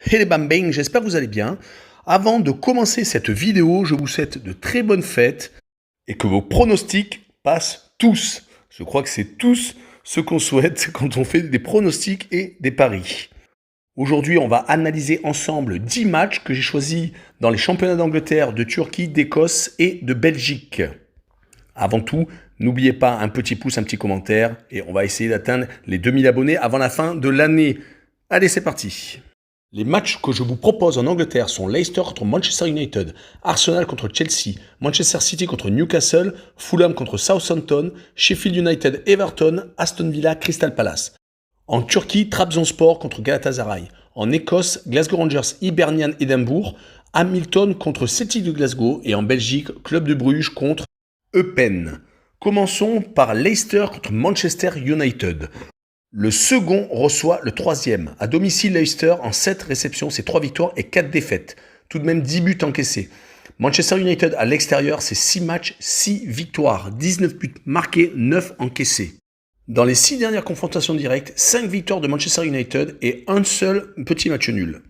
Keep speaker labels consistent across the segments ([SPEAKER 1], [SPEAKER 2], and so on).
[SPEAKER 1] Hey les bambins, j'espère que vous allez bien. Avant de commencer cette vidéo, je vous souhaite de très bonnes fêtes et que vos pronostics passent tous. Je crois que c'est tous ce qu'on souhaite quand on fait des pronostics et des paris. Aujourd'hui, on va analyser ensemble 10 matchs que j'ai choisis dans les championnats d'Angleterre, de Turquie, d'Écosse et de Belgique. Avant tout, n'oubliez pas un petit pouce, un petit commentaire et on va essayer d'atteindre les 2000 abonnés avant la fin de l'année. Allez, c'est parti. Les matchs que je vous propose en Angleterre sont Leicester contre Manchester United, Arsenal contre Chelsea, Manchester City contre Newcastle, Fulham contre Southampton, Sheffield United Everton, Aston Villa Crystal Palace. En Turquie, Trabzonspor contre Galatasaray. En Écosse, Glasgow Rangers Hibernian Édimbourg, Hamilton contre Celtic de Glasgow et en Belgique, Club de Bruges contre Eupen. Commençons par Leicester contre Manchester United. Le second reçoit le troisième. À domicile, Leicester, en 7 réceptions, c'est 3 victoires et 4 défaites. Tout de même 10 buts encaissés. Manchester United à l'extérieur, c'est 6 matchs, 6 victoires, 19 buts marqués, 9 encaissés. Dans les 6 dernières confrontations directes, 5 victoires de Manchester United et un seul petit match nul.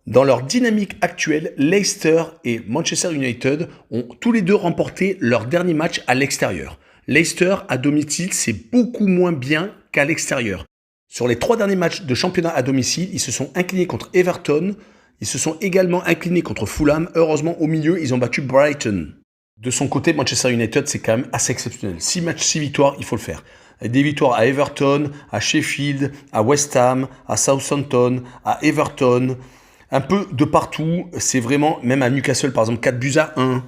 [SPEAKER 1] Dans leur dynamique actuelle, Leicester et Manchester United ont tous les deux remporté leur dernier match à l'extérieur. Leicester, à domicile, c'est beaucoup moins bien qu'à l'extérieur. Sur les 3 derniers matchs de championnat à domicile, ils se sont inclinés contre Everton, ils se sont également inclinés contre Fulham. Heureusement, au milieu, ils ont battu Brighton. De son côté, Manchester United, c'est quand même assez exceptionnel. 6 matchs, 6 victoires, il faut le faire. Des victoires à Everton, à Sheffield, à West Ham, à Southampton, à Everton, un peu de partout. C'est vraiment, même à Newcastle, par exemple, 4 buts à 1.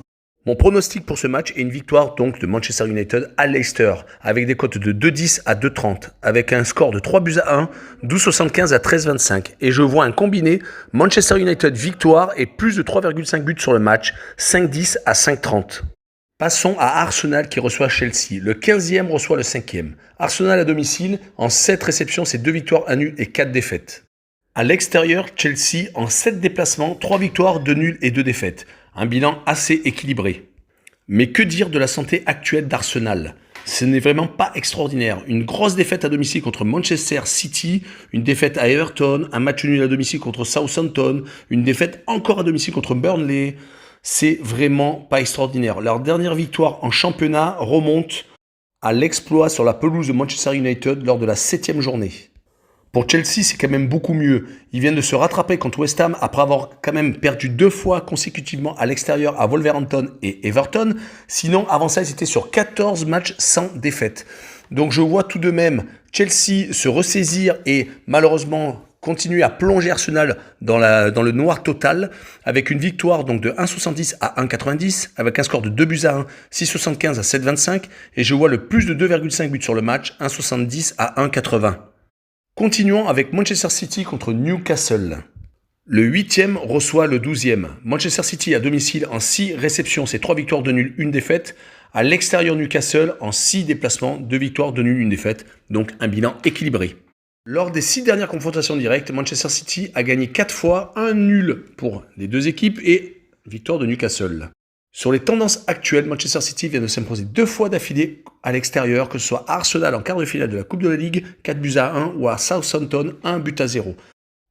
[SPEAKER 1] Mon pronostic pour ce match est une victoire donc de Manchester United à Leicester, avec des cotes de 2,10 à 2,30, avec un score de 3 buts à 1, 12,75 à 13,25. Et je vois un combiné Manchester United victoire et plus de 3,5 buts sur le match, 5,10 à 5,30. Passons à Arsenal qui reçoit Chelsea. Le 15e reçoit le 5e. Arsenal à domicile, en 7 réceptions, c'est 2 victoires, 1 nul et 4 défaites. À l'extérieur, Chelsea, en 7 déplacements, 3 victoires, 2 nuls et 2 défaites. Un bilan assez équilibré. Mais que dire de la santé actuelle d'Arsenal ? Ce n'est vraiment pas extraordinaire. Une grosse défaite à domicile contre Manchester City, une défaite à Everton, un match nul à domicile contre Southampton, une défaite encore à domicile contre Burnley. C'est vraiment pas extraordinaire. Leur dernière victoire en championnat remonte à l'exploit sur la pelouse de Manchester United lors de la 7e journée. Pour Chelsea, c'est quand même beaucoup mieux. Ils viennent de se rattraper contre West Ham après avoir quand même perdu 2 fois consécutivement à l'extérieur à Wolverhampton et Everton. Sinon, avant ça, ils étaient sur 14 matchs sans défaite. Donc je vois tout de même Chelsea se ressaisir et malheureusement continuer à plonger Arsenal dans le noir total avec une victoire donc de 1,70 à 1,90 avec un score de 2 buts à 1, 6,75 à 7,25 et je vois le plus de 2,5 buts sur le match, 1,70 à 1,80. Continuons avec Manchester City contre Newcastle. Le 8e reçoit le 12e. Manchester City à domicile en 6 réceptions, c'est 3 victoires, 2 nuls, 1 défaite. À l'extérieur Newcastle en 6 déplacements, 2 victoires, 2 nuls, 1 défaite. Donc un bilan équilibré. Lors des 6 dernières confrontations directes, Manchester City a gagné 4 fois, 1 nul pour les 2 équipes et victoire de Newcastle. Sur les tendances actuelles, Manchester City vient de s'imposer 2 fois d'affilée à l'extérieur, que ce soit à Arsenal en quart de finale de la Coupe de la Ligue, 4 buts à 1, ou à Southampton, 1 but à 0.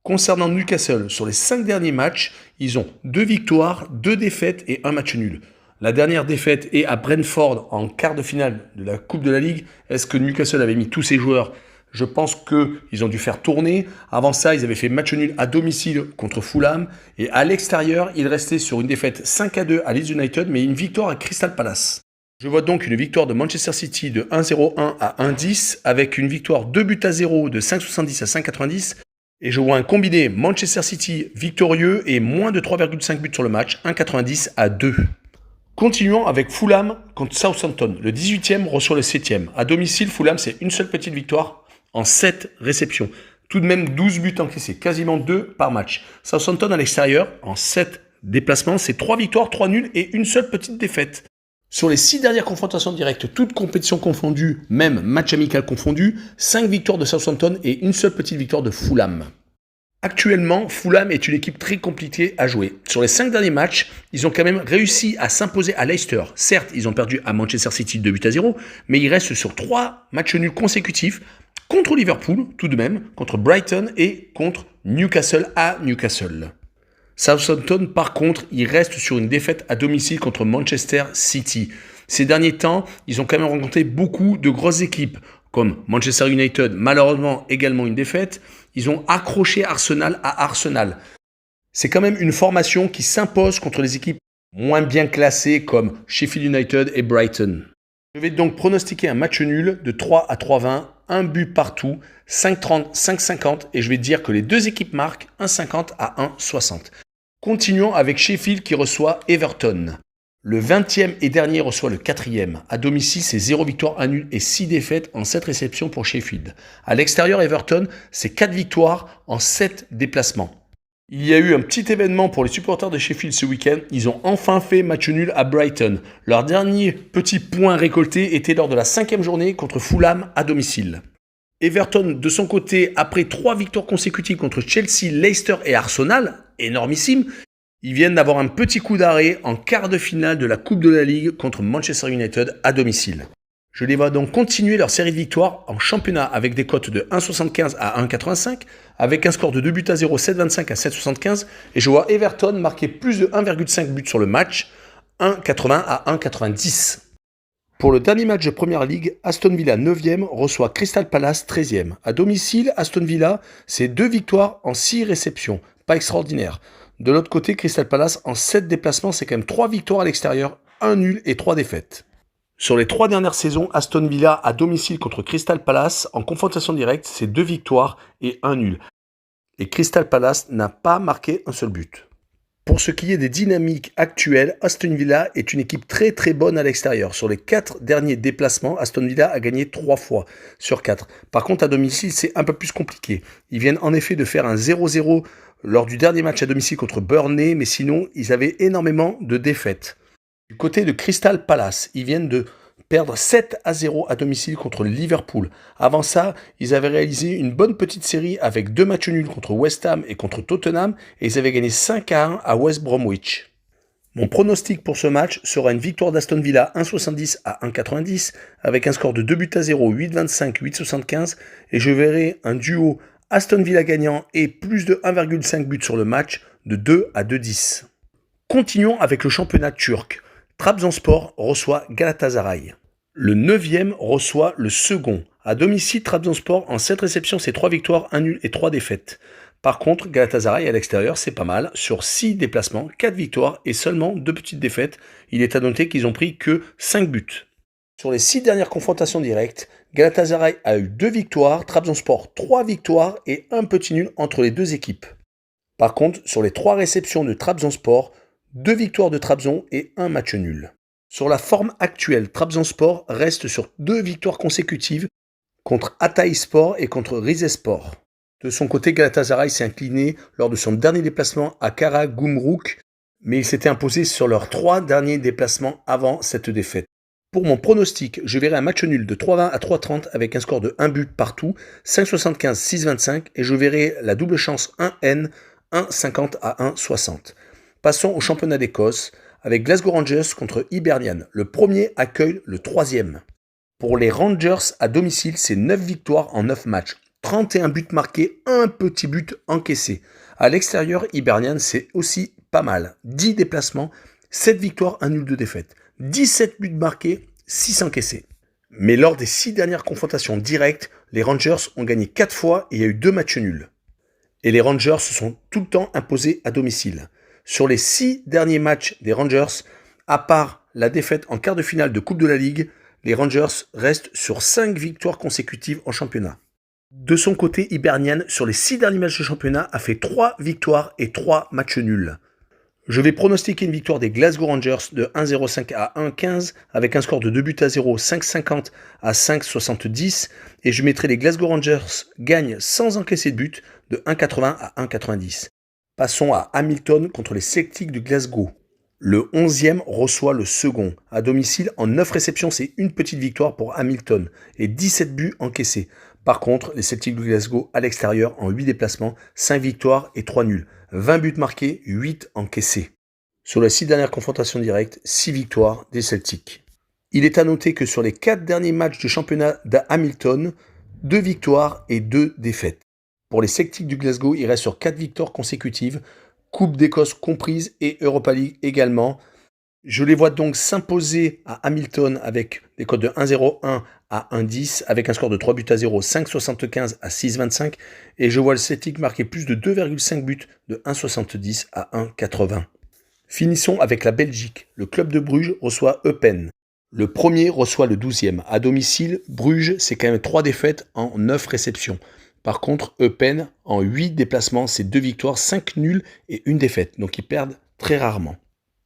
[SPEAKER 1] Concernant Newcastle, sur les 5 derniers matchs, ils ont 2 victoires, 2 défaites et 1 match nul. La dernière défaite est à Brentford en quart de finale de la Coupe de la Ligue. Est-ce que Newcastle avait mis tous ses joueurs ? Je pense qu'ils ont dû faire tourner. Avant ça, ils avaient fait match nul à domicile contre Fulham. Et à l'extérieur, ils restaient sur une défaite 5-2 à Leeds United, mais une victoire à Crystal Palace. Je vois donc une victoire de Manchester City de 1,01 à 1,10 avec une victoire 2 buts à 0 de 5,70 à 5,90. Et je vois un combiné Manchester City victorieux et moins de 3,5 buts sur le match, 1,90 à 2. Continuons avec Fulham contre Southampton. Le 18e reçoit le 7e. À domicile, Fulham, c'est une seule petite victoire en 7 réceptions. Tout de même 12 buts encaissés, quasiment 2 par match. Southampton à l'extérieur, en 7 déplacements, c'est 3 victoires, 3 nuls et une seule petite défaite. Sur les 6 dernières confrontations directes, toutes compétitions confondues, même match amical confondu, 5 victoires de Southampton et une seule petite victoire de Fulham. Actuellement, Fulham est une équipe très compliquée à jouer. Sur les 5 derniers matchs, ils ont quand même réussi à s'imposer à Leicester. Certes, ils ont perdu à Manchester City 2 buts à 0, mais ils restent sur 3 matchs nuls consécutifs contre Liverpool, tout de même, contre Brighton et contre Newcastle à Newcastle. Southampton, par contre, il reste sur une défaite à domicile contre Manchester City. Ces derniers temps, ils ont quand même rencontré beaucoup de grosses équipes, comme Manchester United, malheureusement également une défaite. Ils ont accroché Arsenal à Arsenal. C'est quand même une formation qui s'impose contre les équipes moins bien classées comme Sheffield United et Brighton. Je vais donc pronostiquer un match nul de 3 à 3,20, un but partout, 5,30, 5,50 et je vais dire que les deux équipes marquent 1,50 à 1,60. Continuons avec Sheffield qui reçoit Everton. Le 20e et dernier reçoit le 4e. À domicile, c'est 0 victoire, 1 nul et 6 défaites en 7 réceptions pour Sheffield. À l'extérieur, Everton, c'est 4 victoires en 7 déplacements. Il y a eu un petit événement pour les supporters de Sheffield ce week-end. Ils ont enfin fait match nul à Brighton. Leur dernier petit point récolté était lors de la 5e journée contre Fulham à domicile. Everton, de son côté, après 3 victoires consécutives contre Chelsea, Leicester et Arsenal, énormissime, ils viennent d'avoir un petit coup d'arrêt en quart de finale de la Coupe de la Ligue contre Manchester United à domicile. Je les vois donc continuer leur série de victoires en championnat avec des cotes de 1,75 à 1,85, avec un score de 2 buts à 0, 7,25 à 7,75, et je vois Everton marquer plus de 1,5 buts sur le match, 1,80 à 1,90. Pour le dernier match de Première Ligue, Aston Villa 9e reçoit Crystal Palace 13e. À domicile, Aston Villa, c'est 2 victoires en 6 réceptions, pas extraordinaire. De l'autre côté, Crystal Palace, en 7 déplacements, c'est quand même 3 victoires à l'extérieur, 1 nul et 3 défaites. Sur les 3 dernières saisons, Aston Villa à domicile contre Crystal Palace, en confrontation directe, c'est 2 victoires et 1 nul. Et Crystal Palace n'a pas marqué un seul but. Pour ce qui est des dynamiques actuelles, Aston Villa est une équipe très très bonne à l'extérieur. Sur les 4 derniers déplacements, Aston Villa a gagné 3 fois sur 4. Par contre, à domicile, c'est un peu plus compliqué. Ils viennent en effet de faire un 0-0 lors du dernier match à domicile contre Burnley, mais sinon, ils avaient énormément de défaites. Du côté de Crystal Palace, ils viennent de perdre 7-0 à domicile contre Liverpool. Avant ça, ils avaient réalisé une bonne petite série avec 2 matchs nuls contre West Ham et contre Tottenham et ils avaient gagné 5-1 à West Bromwich. Mon pronostic pour ce match sera une victoire d'Aston Villa 1,70 à 1,90 avec un score de 2 buts à 0, 8,25, 8,75 et je verrai un duo Aston Villa gagnant et plus de 1,5 buts sur le match de 2 à 2,10. Continuons avec le championnat turc. Trabzonspor reçoit Galatasaray. Le 9e reçoit le second. À domicile, Trabzonspor, en 7 réceptions, c'est 3 victoires, 1 nul et 3 défaites. Par contre, Galatasaray à l'extérieur, c'est pas mal. Sur 6 déplacements, 4 victoires et seulement 2 petites défaites. Il est à noter qu'ils ont pris que 5 buts. Sur les 6 dernières confrontations directes, Galatasaray a eu 2 victoires, Trabzonspor 3 victoires et un petit nul entre les deux équipes. Par contre, sur les 3 réceptions de Trabzonspor, 2 victoires de Trabzon et 1 match nul. Sur la forme actuelle, Trabzonspor reste sur 2 victoires consécutives contre Hatayspor et contre Rizespor. De son côté, Galatasaray s'est incliné lors de son dernier déplacement à Karagümrük, mais il s'était imposé sur leurs 3 derniers déplacements avant cette défaite. Pour mon pronostic, je verrai un match nul de 3,20 à 3,30 avec un score de 1 but partout, 5,75, 6,25 et je verrai la double chance 1N, 1,50 à 1,60. Passons au championnat d'Écosse avec Glasgow Rangers contre Hibernian. Le premier accueille le 3e. Pour les Rangers à domicile, c'est 9 victoires en 9 matchs. 31 buts marqués, 1 petit but encaissé. À l'extérieur, Hibernian, c'est aussi pas mal. 10 déplacements, 7 victoires, 1 nul, 2 défaites. 17 buts marqués, 6 encaissés. Mais lors des 6 dernières confrontations directes, les Rangers ont gagné 4 fois et il y a eu 2 matchs nuls. Et les Rangers se sont tout le temps imposés à domicile. Sur les 6 derniers matchs des Rangers, à part la défaite en quart de finale de Coupe de la Ligue, les Rangers restent sur 5 victoires consécutives en championnat. De son côté, Hibernian, sur les 6 derniers matchs de championnat, a fait 3 victoires et 3 matchs nuls. Je vais pronostiquer une victoire des Glasgow Rangers de 1,05 à 1,15 avec un score de 2 buts à 0, 5,50 à 5,70 et je mettrai les Glasgow Rangers gagnent sans encaisser de but de 1,80 à 1,90. Passons à Hamilton contre les Celtics de Glasgow. Le 11e reçoit le second. À domicile, en 9 réceptions, c'est une petite victoire pour Hamilton et 17 buts encaissés. Par contre, les Celtics de Glasgow à l'extérieur en 8 déplacements, 5 victoires et 3 nuls. 20 buts marqués, 8 encaissés. Sur les 6 dernières confrontations directes, 6 victoires des Celtics. Il est à noter que sur les 4 derniers matchs de championnat d'Hamilton, 2 victoires et 2 défaites. Pour les Celtics du Glasgow, il reste sur 4 victoires consécutives, Coupe d'Écosse comprise et Europa League également. Je les vois donc s'imposer à Hamilton avec des codes de 1,01 à 1,10, avec un score de 3 buts à 0, 5,75 à 6,25. Et je vois le Celtic marquer plus de 2,5 buts de 1,70 à 1,80. Finissons avec la Belgique. Le club de Bruges reçoit Eupen. Le premier reçoit le 12e. À domicile, Bruges, c'est quand même 3 défaites en 9 réceptions. Par contre, Eupen, en 8 déplacements, c'est 2 victoires, 5 nuls et 1 défaite. Donc ils perdent très rarement.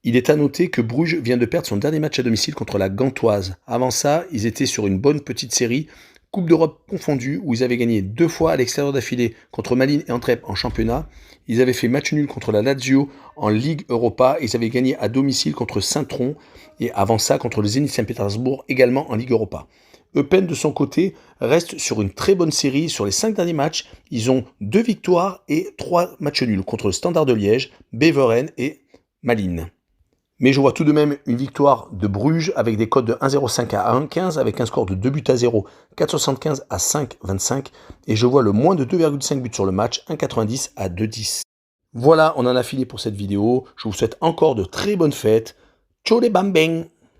[SPEAKER 1] Il est à noter que Bruges vient de perdre son dernier match à domicile contre la Gantoise. Avant ça, ils étaient sur une bonne petite série, Coupe d'Europe confondue, où ils avaient gagné 2 fois à l'extérieur d'affilée contre Malines et Antwerp en championnat. Ils avaient fait match nul contre la Lazio en Ligue Europa. Ils avaient gagné à domicile contre Saint-Tron et avant ça contre le Zénith Saint-Pétersbourg également en Ligue Europa. Eupen de son côté reste sur une très bonne série sur les 5 derniers matchs. Ils ont 2 victoires et 3 matchs nuls contre le Standard de Liège, Beveren et Malines. Mais je vois tout de même une victoire de Bruges avec des codes de 1,05 à 1,15 avec un score de 2 buts à 0, 4,75 à 5,25 et je vois le moins de 2,5 buts sur le match, 1,90 à 2,10. Voilà, on en a fini pour cette vidéo. Je vous souhaite encore de très bonnes fêtes. Ciao les bambins!